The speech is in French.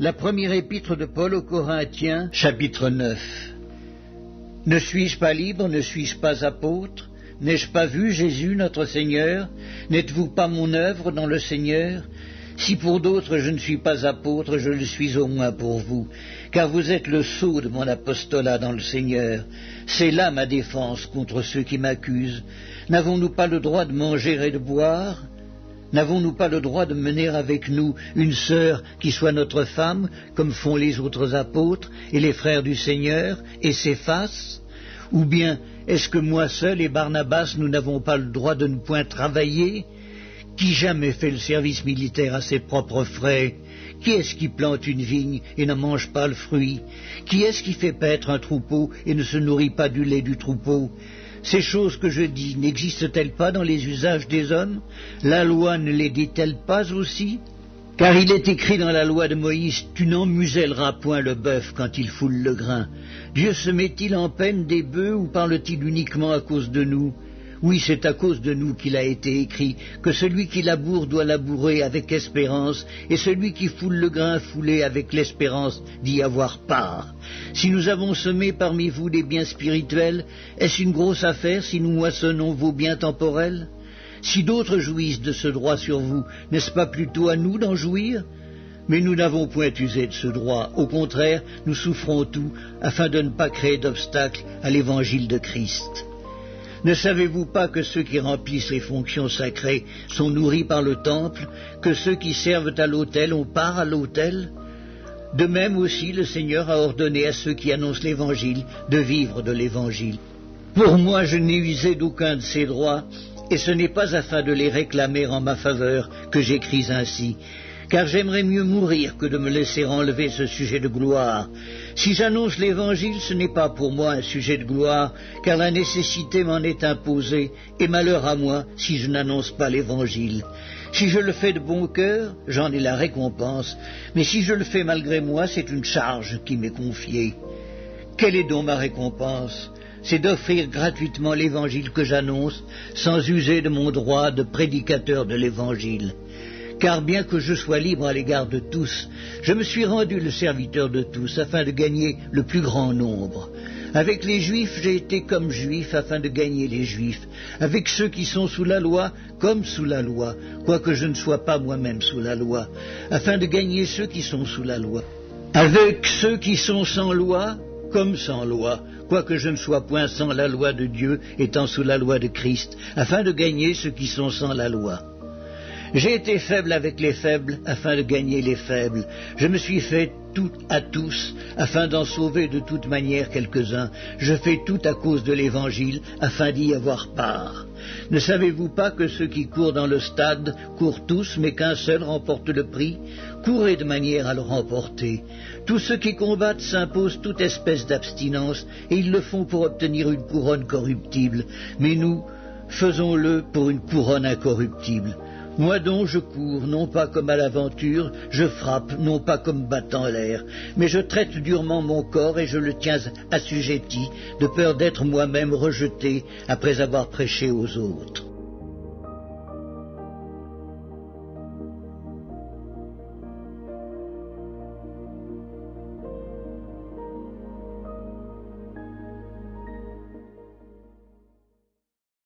La première épître de Paul aux Corinthiens, chapitre 9. Ne suis-je pas libre, ne suis-je pas apôtre? N'ai-je pas vu Jésus notre Seigneur? N'êtes-vous pas mon œuvre dans le Seigneur? Si pour d'autres je ne suis pas apôtre, je le suis au moins pour vous, car vous êtes le sceau de mon apostolat dans le Seigneur. C'est là ma défense contre ceux qui m'accusent. N'avons-nous pas le droit de manger et de boire? N'avons-nous pas le droit de mener avec nous une sœur qui soit notre femme, comme font les autres apôtres et les frères du Seigneur, et Céphas? Ou bien, est-ce que moi seul et Barnabas, nous n'avons pas le droit de ne point travailler? Qui jamais fait le service militaire à ses propres frais? Qui est-ce qui plante une vigne et n'en mange pas le fruit? Qui est-ce qui fait paître un troupeau et ne se nourrit pas du lait du troupeau? Ces choses que je dis n'existent-elles pas dans les usages des hommes? La loi ne les dit-elle pas aussi? Car il est écrit dans la loi de Moïse, tu n'en muselleras point le bœuf quand il foule le grain. Dieu se met-il en peine des bœufs ou parle-t-il uniquement à cause de nous? Oui, c'est à cause de nous qu'il a été écrit que celui qui laboure doit labourer avec espérance, et celui qui foule le grain fouler avec l'espérance d'y avoir part. Si nous avons semé parmi vous des biens spirituels, est-ce une grosse affaire si nous moissonnons vos biens temporels? Si d'autres jouissent de ce droit sur vous, n'est-ce pas plutôt à nous d'en jouir? Mais nous n'avons point usé de ce droit. Au contraire, nous souffrons tout, afin de ne pas créer d'obstacle à l'évangile de Christ. Ne savez-vous pas que ceux qui remplissent les fonctions sacrées sont nourris par le temple, que ceux qui servent à l'autel ont part à l'autel? De même aussi, le Seigneur a ordonné à ceux qui annoncent l'Évangile de vivre de l'Évangile. Pour moi, je n'ai usé d'aucun de ces droits, et ce n'est pas afin de les réclamer en ma faveur que j'écris ainsi, car j'aimerais mieux mourir que de me laisser enlever ce sujet de gloire. Si j'annonce l'Évangile, ce n'est pas pour moi un sujet de gloire, car la nécessité m'en est imposée, et malheur à moi si je n'annonce pas l'Évangile. Si je le fais de bon cœur, j'en ai la récompense, mais si je le fais malgré moi, c'est une charge qui m'est confiée. Quelle est donc ma récompense? C'est d'offrir gratuitement l'Évangile que j'annonce, sans user de mon droit de prédicateur de l'Évangile. Car bien que je sois libre à l'égard de tous, je me suis rendu le serviteur de tous, afin de gagner le plus grand nombre. Avec les Juifs, j'ai été comme Juif, afin de gagner les Juifs. Avec ceux qui sont sous la loi, comme sous la loi, quoique je ne sois pas moi-même sous la loi, afin de gagner ceux qui sont sous la loi. Avec ceux qui sont sans loi, comme sans loi, quoique je ne sois point sans la loi de Dieu, étant sous la loi de Christ, afin de gagner ceux qui sont sans la loi. J'ai été faible avec les faibles, afin de gagner les faibles. Je me suis fait tout à tous, afin d'en sauver de toute manière quelques-uns. Je fais tout à cause de l'Évangile, afin d'y avoir part. Ne savez-vous pas que ceux qui courent dans le stade courent tous, mais qu'un seul remporte le prix? Courez de manière à le remporter. Tous ceux qui combattent s'imposent toute espèce d'abstinence, et ils le font pour obtenir une couronne corruptible. Mais nous, faisons-le pour une couronne incorruptible. Moi donc je cours, non pas comme à l'aventure, je frappe, non pas comme battant l'air, mais je traite durement mon corps et je le tiens assujetti, de peur d'être moi-même rejeté après avoir prêché aux autres.